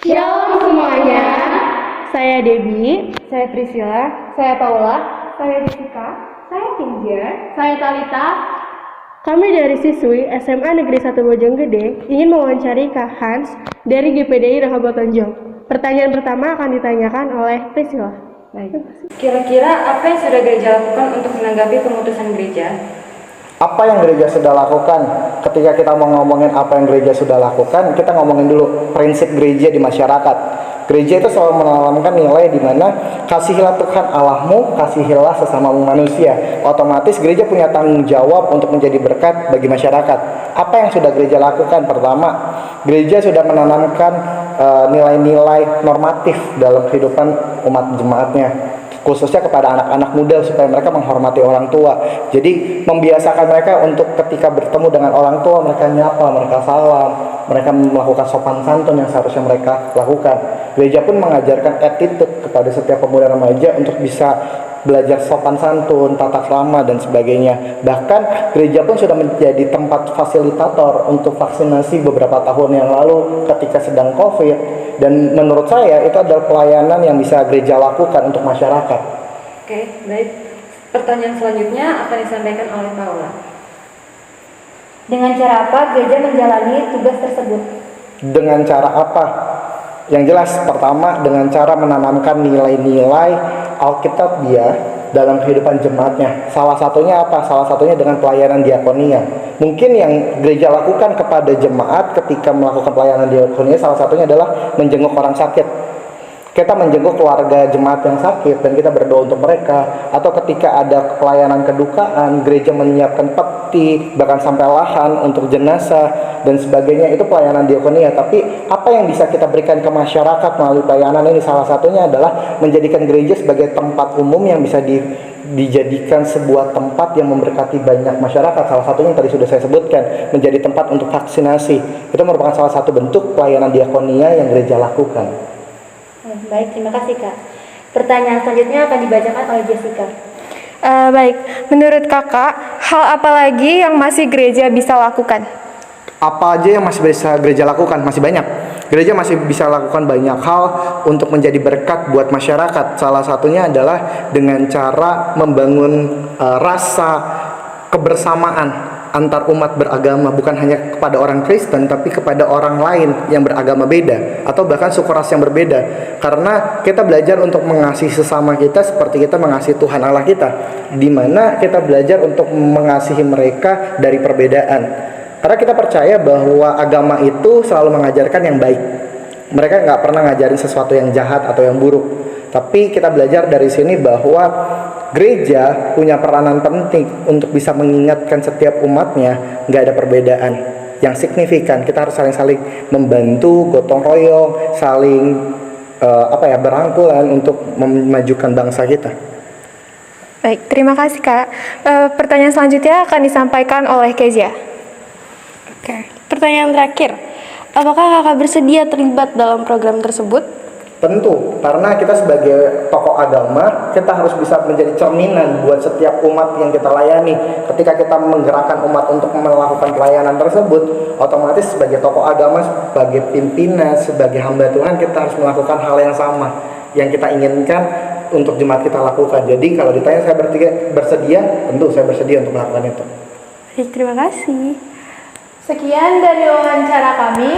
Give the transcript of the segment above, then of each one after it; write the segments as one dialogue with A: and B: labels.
A: Shalom semuanya.
B: Saya Debbie,
A: Saya Priscilla. Saya Paula. Saya Jessica. Saya Kinja. Saya Talita.
B: kami dari siswi SMA Negeri 1 Bojonggede ingin mewawancari Kak Hans dari GPDI Rehoboth Tonjong. Pertanyaan pertama akan ditanyakan oleh Priscilla.
A: Baik. Kira-kira apa yang sudah gereja lakukan untuk menanggapi pemutusan gereja?
C: Apa yang gereja sudah lakukan? Ketika kita mau ngomongin apa yang gereja sudah lakukan, kita ngomongin dulu prinsip gereja di masyarakat. Gereja itu selalu menanamkan nilai di mana kasihilah Tuhan Allahmu, kasihilah sesamamu manusia. Otomatis gereja punya tanggung jawab untuk menjadi berkat bagi masyarakat. Apa yang sudah gereja lakukan? Pertama, gereja sudah menanamkan nilai-nilai normatif dalam kehidupan umat jemaatnya, khususnya kepada anak-anak muda supaya mereka menghormati orang tua. Jadi membiasakan mereka untuk ketika bertemu dengan orang tua mereka nyapa, mereka salam, mereka melakukan sopan santun yang seharusnya mereka lakukan. Gereja pun mengajarkan attitude kepada setiap pemuda remaja untuk bisa belajar sopan santun, tata krama dan sebagainya. Bahkan gereja pun sudah menjadi tempat fasilitator untuk vaksinasi beberapa tahun yang lalu ketika sedang COVID. Dan menurut saya itu adalah pelayanan yang bisa gereja lakukan untuk masyarakat.
A: Oke, baik. Pertanyaan selanjutnya akan disampaikan oleh Paula. Dengan cara apa gereja menjalani tugas tersebut?
C: Dengan cara apa? Yang jelas, pertama dengan cara menanamkan nilai-nilai Alkitabiah dalam kehidupan jemaatnya. Salah satunya apa? Salah satunya dengan pelayanan diakonia. Mungkin yang gereja lakukan kepada jemaat ketika melakukan pelayanan diakonia salah satunya adalah menjenguk orang sakit. Kita menjenguk keluarga jemaat yang sakit dan kita berdoa untuk mereka. Atau ketika ada pelayanan kedukaan, gereja menyiapkan peti, bahkan sampai lahan untuk jenazah dan sebagainya. Itu pelayanan diakonia. Tapi apa yang bisa kita berikan ke masyarakat melalui pelayanan ini? Salah satunya adalah menjadikan gereja sebagai tempat umum yang bisa dijadikan sebuah tempat yang memberkati banyak masyarakat. Salah satunya yang tadi sudah saya sebutkan, menjadi tempat untuk vaksinasi. Itu merupakan salah satu bentuk pelayanan diakonia yang gereja lakukan.
A: Baik, terima kasih Kak. Pertanyaan selanjutnya akan dibacakan oleh Jessica.
D: Baik, menurut kakak, hal apa lagi yang masih gereja bisa lakukan?
C: Apa aja yang masih bisa gereja lakukan? Masih banyak. Gereja masih bisa lakukan banyak hal untuk menjadi berkat buat masyarakat. Salah satunya adalah dengan cara membangun rasa kebersamaan antar umat beragama, bukan hanya kepada orang Kristen tapi kepada orang lain yang beragama beda atau bahkan suku ras yang berbeda. Karena kita belajar untuk mengasihi sesama kita seperti kita mengasihi Tuhan Allah kita, di mana kita belajar untuk mengasihi mereka dari perbedaan. Karena kita percaya bahwa agama itu selalu mengajarkan yang baik. Mereka nggak pernah ngajarin sesuatu yang jahat atau yang buruk. Tapi kita belajar dari sini bahwa gereja punya peranan penting untuk bisa mengingatkan setiap umatnya nggak ada perbedaan yang signifikan. Kita harus saling membantu, gotong royong, saling berangkulan untuk memajukan bangsa kita.
D: Baik, terima kasih Kak. Pertanyaan selanjutnya akan disampaikan oleh Kezia.
E: Oke, pertanyaan terakhir. Apakah kakak bersedia terlibat dalam program tersebut?
C: Tentu, karena kita sebagai tokoh agama, kita harus bisa menjadi cerminan buat setiap umat yang kita layani. Ketika kita menggerakkan umat untuk melakukan pelayanan tersebut, otomatis sebagai tokoh agama, sebagai pimpinan, sebagai hamba Tuhan, kita harus melakukan hal yang sama yang kita inginkan untuk jemaat kita lakukan. Jadi kalau ditanya saya bersedia, tentu saya bersedia untuk melakukan itu.
E: Baik, terima kasih.
F: Sekian dari wawancara kami.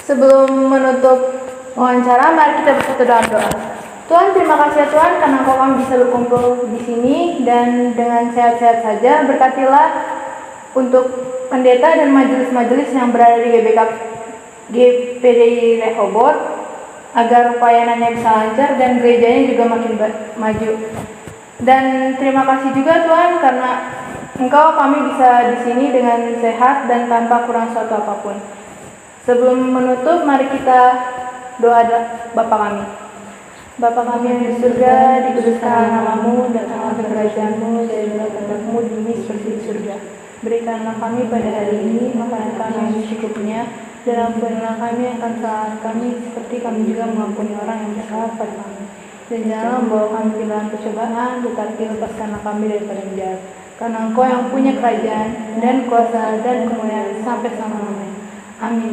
F: Sebelum menutup wawancara, mari kita bersatu dalam doa. Tuhan, terima kasih ya Tuhan karena kami bisa berkumpul di sini dan dengan sehat-sehat saja. Berkatilah untuk pendeta dan majelis-majelis yang berada di GPDI Rehoboth agar pelayanannya bisa lancar dan gerejanya juga makin maju. Dan terima kasih juga Tuhan karena Engkau kami bisa di sini dengan sehat dan tanpa kurang suatu apapun. Sebelum menutup, mari kita doa Bapa kami. Bapa kami yang di surga, dikuduskanlah namamu, datanglah kerajaanmu, jadilah kehendakmu di bumi seperti di surga. Berikanlah kami pada hari ini makanan kami yang secukupnya, dan ampunilah kami akan kesalahan kami, seperti kami juga mengampuni orang yang bersalah pada kami. Dan janganlah membawa kami ke dalam percobaan, tetapi lepaskanlah kami daripada yang jahat. Karena Engkau yang punya kerajaan dan kuasa dan kemuliaan sampai selama-lamanya. Amin.